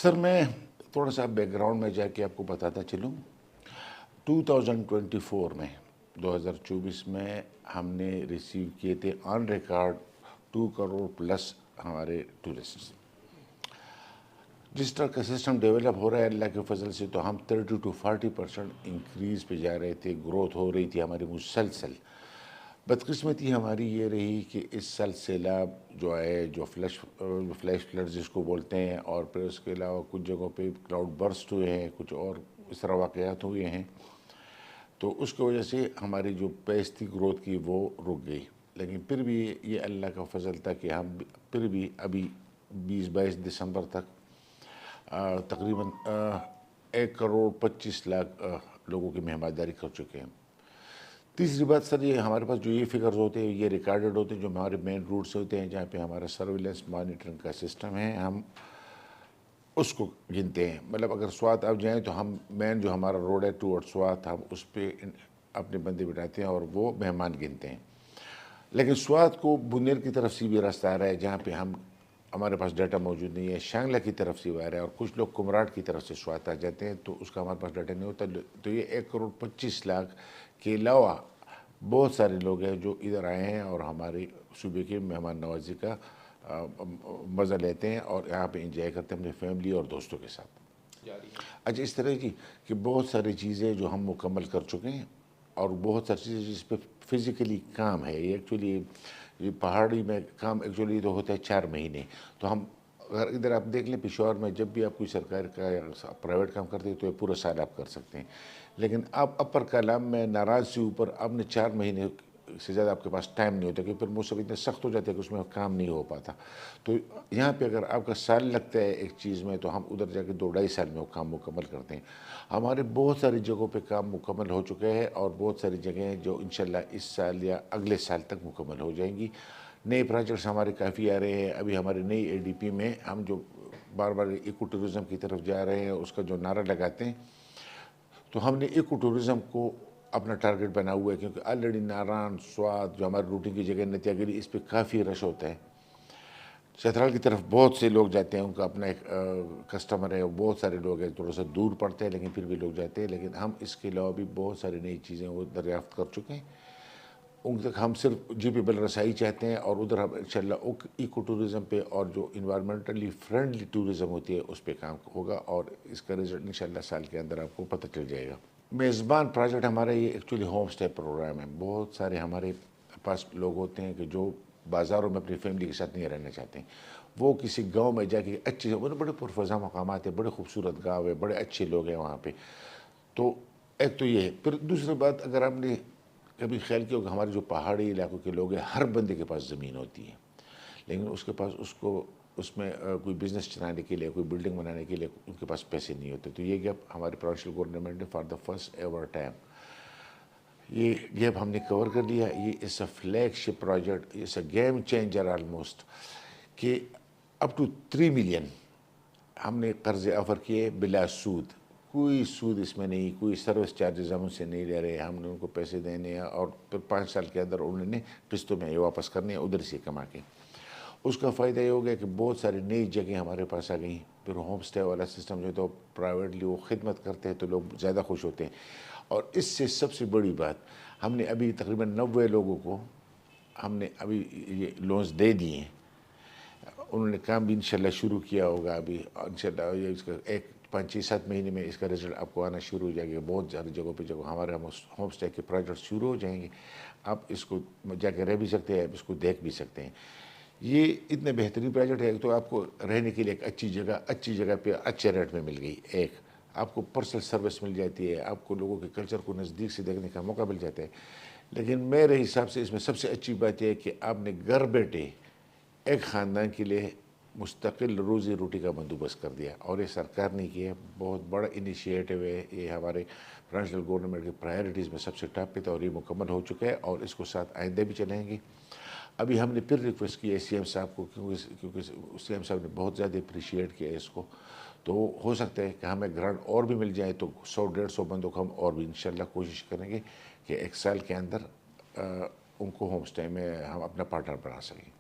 سر میں تھوڑا سا بیک گراؤنڈ میں جا کے آپ کو بتاتا چلوں 2024 میں 2024 میں ہم نے ریسیو کیے تھے آن ریکارڈ 2 کروڑ پلس ہمارے ٹورسٹ. جس طرح کا سسٹم ڈیولپ ہو رہا ہے اللہ کے فضل سے تو ہم 30 to 40% انکریز پہ جا رہے تھے. گروتھ ہو رہی تھی ہماری مسلسل. بدقسمتی ہماری یہ رہی کہ اس سال سیلاب جو ہے جو فلیش فلڈ جس کو بولتے ہیں اور پھر اس کے علاوہ کچھ جگہوں پہ کلاؤڈ برسٹ ہوئے ہیں, کچھ اور اس طرح واقعات ہوئے ہیں, تو اس کی وجہ سے ہماری جو پیس تھی گروتھ کی وہ رک گئی. لیکن پھر بھی یہ اللہ کا فضل تھا کہ ہم پھر بھی ابھی 20-22 دسمبر تک تقریباً 1 کروڑ 25 لاکھ لوگوں کی مہمانداری کر چکے ہیں. تیسری بات سر, یہ ہمارے پاس جو یہ فگرز ہوتے ہیں یہ ریکارڈڈ ہوتے ہیں جو ہمارے مین روٹس ہوتے ہیں جہاں پہ ہمارا سرویلنس مانیٹرنگ کا سسٹم ہے, ہم اس کو گنتے ہیں. مطلب اگر سوات آپ جائیں تو ہم مین جو ہمارا روڈ ہے ٹورڈ سوات ہم اس پہ اپنے بندے بٹھاتے ہیں اور وہ مہمان گنتے ہیں. لیکن سوات کو بنیر کی طرف سے بھی راستہ آ رہا ہے جہاں پہ ہمارے پاس ڈیٹا موجود نہیں ہے. شانگلہ کی طرف سے بھی آ رہا ہے اور کچھ لوگ کمراٹ کی طرف سے سوات آ جاتے ہیں تو اس کا ہمارے پاس ڈیٹا نہیں ہوتا. تو یہ 1 کروڑ 25 لاکھ کے علاوہ بہت سارے لوگ ہیں جو ادھر آئے ہیں اور ہمارے صوبے کی مہمان نوازی کا مزہ لیتے ہیں اور یہاں پہ انجوائے کرتے ہیں اپنے فیملی اور دوستوں کے ساتھ. اچھا اس طرح کی کہ بہت ساری چیزیں جو ہم مکمل کر چکے ہیں اور بہت ساری چیزیں جس پہ فزیکلی کام ہے. یہ ایکچولی یہ پہاڑی میں کام ایکچولی تو ہوتا ہے 4 مہینے. تو ہم اگر ادھر آپ دیکھ لیں پشاور میں جب بھی آپ کوئی سرکار کا یا پرائیویٹ کام کرتے ہیں تو یہ پورا سال آپ کر سکتے ہیں. لیکن آپ اپر کلام میں ناراض سے اوپر آپ نے 4 مہینے سے زیادہ آپ کے پاس ٹائم نہیں ہوتا کہ پھر موسم اتنے سخت ہو جاتے ہیں کہ اس میں کام نہیں ہو پاتا. تو یہاں پہ اگر آپ کا سال لگتا ہے ایک چیز میں تو ہم ادھر جا کے 2-2.5 سال میں وہ کام مکمل کرتے ہیں. ہمارے بہت ساری جگہوں پہ کام مکمل ہو چکے ہیں اور بہت ساری جگہیں ہیں جو انشاءاللہ اس سال یا اگلے سال تک مکمل ہو جائیں گی. نئے پروجیکٹس ہمارے کافی آ رہے ہیں. ابھی ہمارے نئی ADP میں ہم جو بار بار ایکو ٹورزم کی طرف جا رہے ہیں اس کا جو نعرہ لگاتے ہیں تو ہم نے ایکو ٹورزم کو اپنا ٹارگٹ بنا ہوا ہے کیونکہ آلریڈی ناران سوات جو ہماری روٹنگ کی جگہ نتیا گری اس پہ کافی رش ہوتا ہے. چترال کی طرف بہت سے لوگ جاتے ہیں, ان کا اپنا ایک کسٹمر ہے, بہت سارے لوگ ہیں, تھوڑا سا دور پڑتے ہیں لیکن پھر بھی لوگ جاتے ہیں. لیکن ہم اس کے علاوہ بھی بہت ساری نئی چیزیں وہ دریافت کر چکے ہیں. ان تک ہم صرف GP رسائی چاہتے ہیں اور ادھر ہم انشاءاللہ ایکو ٹورزم پہ اور جو انوائرمنٹلی فرینڈلی ٹورزم ہوتی ہے اس پہ کام ہوگا اور اس کا رزلٹ انشاءاللہ سال کے اندر آپ کو پتہ چل جائے گا. میزبان پروجیکٹ ہمارا یہ ایکچولی ہوم اسٹے پروگرام ہے. بہت سارے ہمارے پاس لوگ ہوتے ہیں کہ جو بازاروں میں اپنی فیملی کے ساتھ نہیں رہنا چاہتے ہیں. وہ کسی گاؤں میں جا کے اچھے بڑے پرفضا مقامات ہیں, بڑے خوبصورت گاؤں ہے, بڑے اچھے لوگ ہیں وہاں پہ. تو ایک تو یہ ہے. پھر دوسری بات اگر آپ نے کبھی خیال کیا ہوگا ہمارے جو پہاڑی علاقوں کے لوگ ہیں ہر بندے کے پاس زمین ہوتی ہے لیکن اس کے پاس اس میں کوئی بزنس چلانے کے لیے کوئی بلڈنگ بنانے کے لیے ان کے پاس پیسے نہیں ہوتے. تو یہ گیپ ہمارے پروونشل گورنمنٹ نے for the first ever time یہ گیپ ہم نے کور کر لیا. یہ is a flagship project, is a game changer almost کہ اپ ٹو 3 ملین ہم نے قرضے آفر کیے بلا سود. کوئی سود اس میں نہیں, کوئی سروس چارجز ہم ان سے نہیں لے رہے. ہم نے ان کو پیسے دینے ہیں اور پھر 5 سال کے اندر انہوں نے قسطوں میں یہ واپس کرنے ہیں ادھر سے کما کے. اس کا فائدہ یہ ہو گیا کہ بہت ساری نئی جگہیں ہمارے پاس آ گئیں. پھر ہوم اسٹے والا سسٹم جو تو پرائیویٹلی وہ خدمت کرتے ہیں تو لوگ زیادہ خوش ہوتے ہیں. اور اس سے سب سے بڑی بات ہم نے ابھی تقریباً 90 لوگوں کو ہم نے ابھی یہ لونز دے دیے ہیں. انہوں نے کام بھی انشاءاللہ شروع کیا ہوگا. ابھی انشاءاللہ یہ اس کا 5-6-7 مہینے میں اس کا رزلٹ آپ کو آنا شروع ہو جائے گا. بہت ساری جگہوں پہ جب ہمارے ہوم اسٹے کے پروجیکٹ شروع ہو جائیں گے آپ اس کو جا کے رہ بھی سکتے ہیں, آپ اس کو دیکھ بھی سکتے ہیں. یہ اتنے بہترین پروجیکٹ ہے. ایک تو آپ کو رہنے کے لیے ایک اچھی جگہ پہ اچھے ریٹ میں مل گئی. ایک آپ کو پرسنل سروس مل جاتی ہے, آپ کو لوگوں کے کلچر کو نزدیک سے دیکھنے کا موقع مل جاتا ہے. لیکن میرے حساب سے اس میں سب سے اچھی بات یہ ہے کہ آپ نے گھر بیٹھے ایک خاندان کے لیے مستقل روزی روٹی کا بندوبست کر دیا. اور یہ سرکار نے کیا ہے, بہت بڑا انیشیٹو ہے. یہ ہمارے پروونشل گورنمنٹ کی پرائرٹیز میں سب سے ٹاپ پہ تھا اور یہ مکمل ہو چکا ہے اور اس کو ساتھ آئندہ بھی چلائیں گے. ابھی ہم نے پھر ریکویسٹ کی ہے CM صاحب کو کیونکہ CM صاحب نے بہت زیادہ اپریشیٹ کیا ہے اس کو. تو ہو سکتا ہے کہ ہمیں گرانٹ اور بھی مل جائے تو 100-150 بندوں کو ہم اور بھی انشاءاللہ کوشش کریں گے کہ 1 سال کے اندر ان کو ہوم اسٹے میں ہم اپنا پارٹنر بنا سکیں.